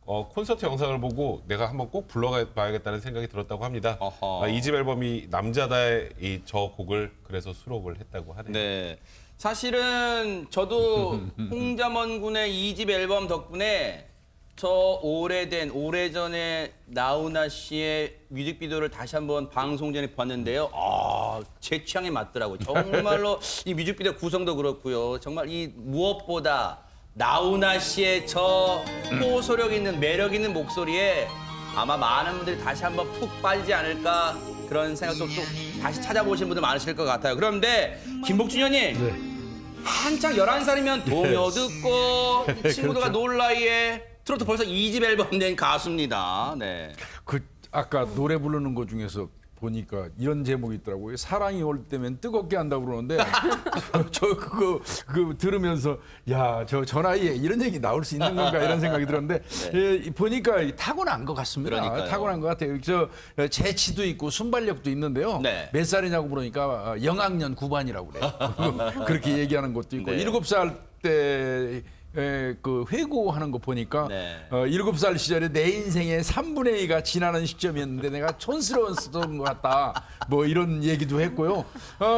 콘서트 영상을 보고 내가 한번 꼭 불러봐야겠다는 생각이 들었다고 합니다. 어허. 2집 앨범이 남자다의 저 곡을 그래서 수록을 했다고 하네요. 네. 사실은 저도 홍자먼 군의 2집 앨범 덕분에 저 오래전에 나훈아 씨의 뮤직비디오를 다시 한번 방송 전에 봤는데요. 제 취향에 맞더라고요. 정말로 이 뮤직비디오 구성도 그렇고요. 정말 이 무엇보다 나훈아 씨의 저 호소력 있는 매력 있는 목소리에 아마 많은 분들이 다시 한번 푹 빠지지 않을까 그런 생각도 또 다시 찾아보신 분들 많으실 것 같아요. 그런데 김복준 형님, 한창 11살이면 동요 듣고 이 친구들과 놀 나이에 트로트 벌써 2집 앨범 낸 가수입니다. 네. 그 아까 노래 부르는 것 중에서 보니까 이런 제목이 있더라고요. 사랑이 올 때면 뜨겁게 한다고 그러는데 저 그거 들으면서 야, 저 나이에 이런 얘기 나올 수 있는 건가 이런 생각이 들었는데 예, 보니까 타고난 것 같습니다. 그러니까요. 타고난 것 같아요. 저 재치도 있고 순발력도 있는데요. 네. 몇 살이냐고 물으니까 영학년 9반이라고 그래요. 그렇게 얘기하는 것도 있고 네. 7살 때 그 회고하는 거 보니까 네. 7살 시절에 내 인생의 3분의 2가 지나는 시점이었는데 내가 촌스러웠던 것 같다. 뭐 이런 얘기도 했고요.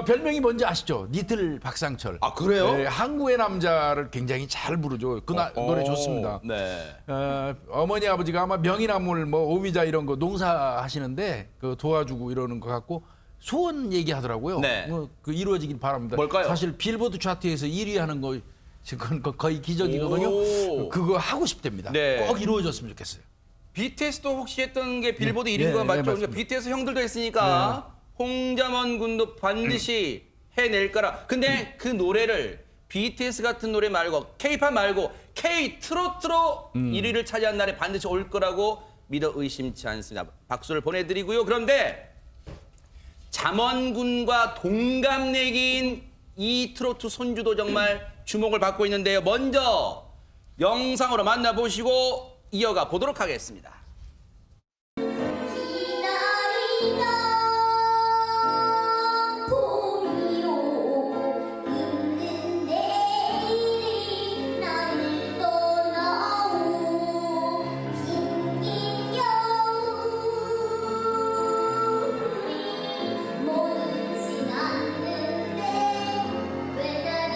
별명이 뭔지 아시죠? 니틀 박상철. 아, 그래요? 네, 항구의 남자를 굉장히 잘 부르죠. 노래 좋습니다. 네. 어머니 아버지가 아마 명이나물 뭐 오미자 이런 거 농사하시는데 그 도와주고 이러는 것 같고 소원 얘기하더라고요. 네. 그 이루어지길 바랍니다. 뭘까요? 사실 빌보드 차트에서 1위 하는 거 지금 거의 기적이거든요. 오. 그거 하고 싶답니다. 네. 꼭 이루어졌으면 좋겠어요. BTS도 혹시 했던 게 빌보드 네. 1인 거 네, 맞죠? 네, 그러니까 맞습니다. BTS 형들도 했으니까 홍자먼 군도 반드시 해낼 거라. 근데 그 노래를 BTS 같은 노래 말고 K-팝 말고 K-트로트로 1위를 차지한 날에 반드시 올 거라고 믿어 의심치 않습니다. 박수를 보내드리고요. 그런데 잠원군과 동갑내기인 이 트로트 손주도 정말 주목을 받고 있는데요. 먼저 영상으로 만나보시고 이어가 보도록 하겠습니다. 기다리다 봄이 오고 웃는 내일이 나를 떠나오 긴긴 겨울이 모르진 않는데 왜 나를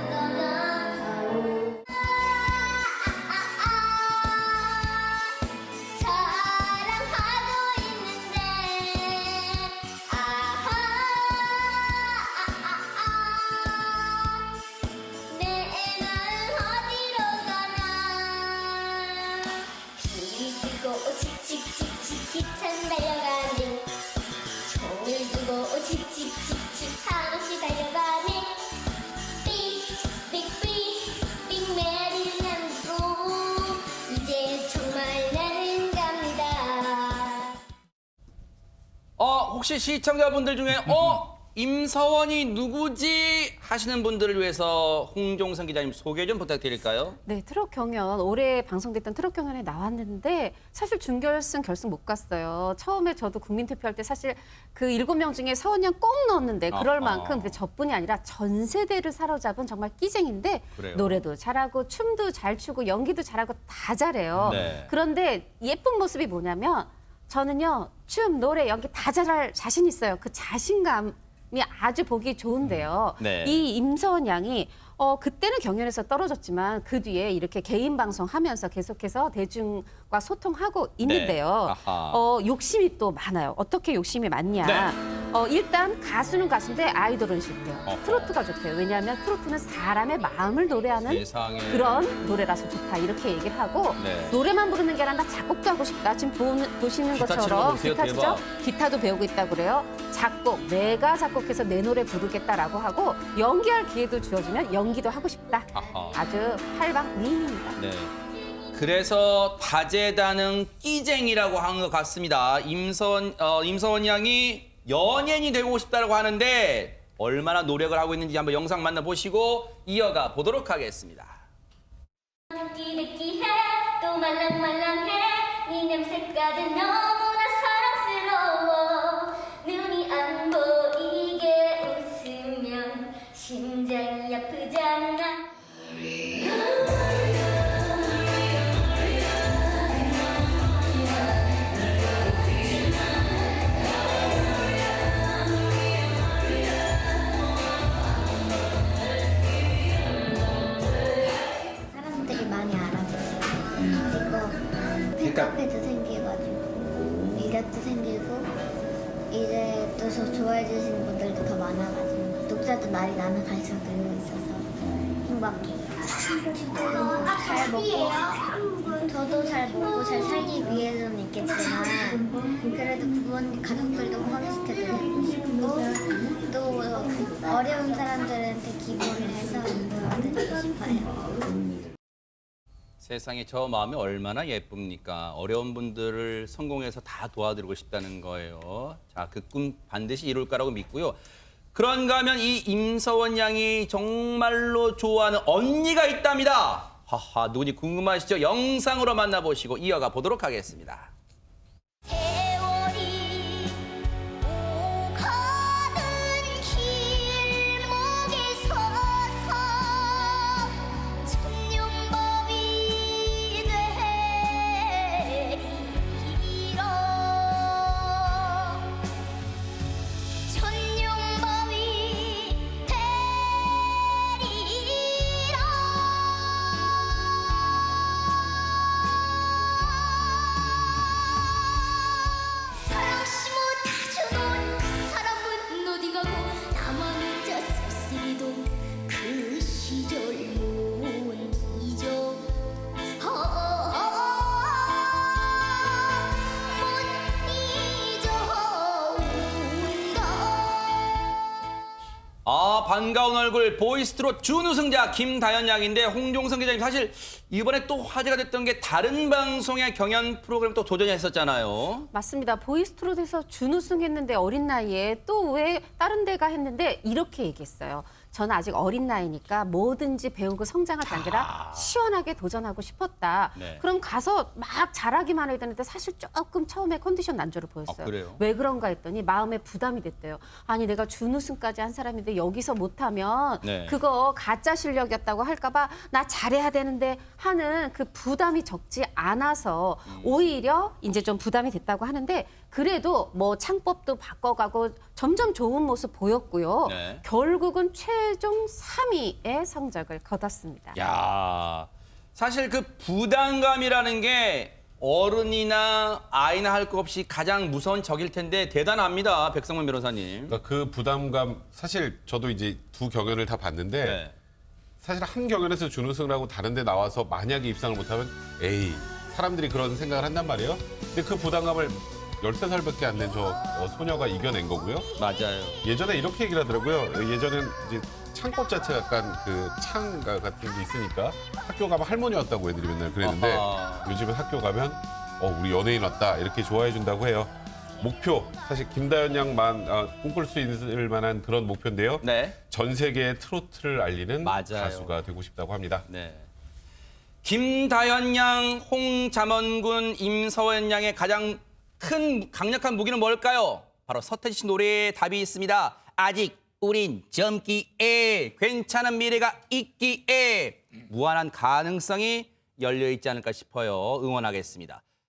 떠나가오 사랑하고 있는데 내 마음 어디로 가나 힘이 들고 칙칙칙칙 기차는 달려가네 총을 두고 칙칙칙칙 한없이 달려가네 삑삑삑 메리랜드 이제 정말 나는 갑니다. 혹시 시청자분들 중에 임서원이 누구지 하시는 분들을 위해서 홍종선 기자님 소개 좀 부탁드릴까요? 네, 트롯 경연 올해 방송됐던 트롯 경연에 나왔는데 사실 준결승 결승 못 갔어요. 처음에 저도 국민 투표할 때 사실 그 7명 중에 서원 양 꼭 넣었는데 그럴 만큼 근데 저뿐이 아니라 전 세대를 사로잡은 정말 끼쟁인데 그래요. 노래도 잘하고 춤도 잘 추고 연기도 잘하고 다 잘해요. 네. 그런데 예쁜 모습이 뭐냐면 저는요 춤, 노래, 연기 다 잘할 자신 있어요. 그 자신감이 아주 보기 좋은데요. 네. 이 임서원 양이 그때는 경연에서 떨어졌지만 그 뒤에 이렇게 개인 방송하면서 계속해서 대중과 소통하고 있는데요. 아하. 욕심이 또 많아요. 어떻게 욕심이 많냐? 네. 일단 가수는 가수인데 아이돌은 싫대요. 어허. 트로트가 좋대요. 왜냐하면 트로트는 사람의 마음을 노래하는 세상에. 그런 노래라서 좋다 이렇게 얘기를 하고 네. 노래만 부르는 게 아니라 나 작곡도 하고 싶다. 지금 보시는 기타 치는 거 것처럼 보세요. 기타 치죠? 대박. 기타도 배우고 있다고 그래요. 작곡, 내가 작곡해서 내 노래 부르겠다라고 하고 연기할 기회도 주어지면 연기도 하고 싶다. 아하. 아주 팔방미인입니다. 네. 그래서 다재다능 끼쟁이라고 한 것 같습니다. 임서원 양이 연예인이 되고 싶다고 하는데 얼마나 노력을 하고 있는지 한번 영상 만나보시고 이어가 보도록 하겠습니다. 느끼느끼해 또 말랑말랑해 네 냄새까지 너무나 사랑스러워 눈이 안 보이게 웃으면 심장이 아프잖아 사람들이 많이 알아보세요. 그리고 팬카페도 생겨가지고 이력도 생기고 이제 또 저 좋아해 주시는 분들도 더 많아가지고 독자도 날이 나는 갈수록 늘고 있어서 행복해요. 잘 먹고 저도 잘 먹고 잘 살기 위해서는 있겠지만 그래도 부모님 가족들도 환호시켜드리고 싶고 또 어려운 사람들한테 기부를 해서 도와드리고 싶어요. 세상에 저 마음이 얼마나 예쁩니까? 어려운 분들을 성공해서 다 도와드리고 싶다는 거예요. 자, 그 꿈 반드시 이룰 거라고 믿고요. 그런가 하면 이 임서원 양이 정말로 좋아하는 언니가 있답니다. 하하, 누군지 궁금하시죠? 영상으로 만나보시고 이어가 보도록 하겠습니다. 세월이 오가는 길목에 서서 천년법이 되리라 천년법이 되리라. 「 반가운 얼굴 보이스트롯 준우승자 김다연 양인데 홍종성 기자님 사실 이번에 또 화제가 됐던 게 다른 방송의 경연 프로그램 또 도전했었잖아요. 맞습니다. 보이스트롯에서 준우승했는데 어린 나이에 또 왜 다른 데가 했는데 이렇게 얘기했어요. 저는 아직 어린 나이니까 뭐든지 배우고 성장할 단계라 시원하게 도전하고 싶었다. 네. 그럼 가서 막 잘하기만 해야 되는데 사실 조금 처음에 컨디션 난조를 보였어요. 그래요? 왜 그런가 했더니 마음에 부담이 됐대요. 아니 내가 준우승까지 한 사람인데 여기서 못하면 네. 그거 가짜 실력이었다고 할까 봐 나 잘해야 되는데 하는 그 부담이 적지 않아서 오히려 이제 좀 부담이 됐다고 하는데 그래도 뭐 창법도 바꿔가고 점점 좋은 모습 보였고요. 네. 결국은 최종 3위의 성적을 거뒀습니다. 야, 사실 그 부담감이라는 게 어른이나 아이나 할 것 없이 가장 무서운 적일 텐데 대단합니다, 백성문 변호사님. 그러니까 그 부담감 사실 저도 이제 두 경연을 다 봤는데 네. 사실 한 경연에서 준우승을 하고 다른 데 나와서 만약에 입상을 못하면 에이 사람들이 그런 생각을 한단 말이에요. 근데 그 부담감을 13살밖에 안 된 저 소녀가 이겨낸 거고요. 맞아요. 예전에 이렇게 얘기를 하더라고요. 예전엔 이제 창법 자체가 약간 그 창 같은 게 있으니까 학교 가면 할머니 왔다고 애들이 맨날 그랬는데 아하. 요즘은 학교 가면 우리 연예인 왔다 이렇게 좋아해 준다고 해요. 목표 사실 김다연 양만 꿈꿀 수 있을 만한 그런 목표인데요. 네. 전 세계의 트로트를 알리는 맞아요. 가수가 되고 싶다고 합니다. 네. 김다연 양, 홍자먼군, 임서원 양의 가장 큰 강력한 무기는 뭘까요? 바로 서태지 씨 노래에 답이 있습니다. 아직 우린 젊기에 괜찮은 미래가 있기에 무한한 가능성이 열려 있지 않을까 싶어요. 응원하겠습니다.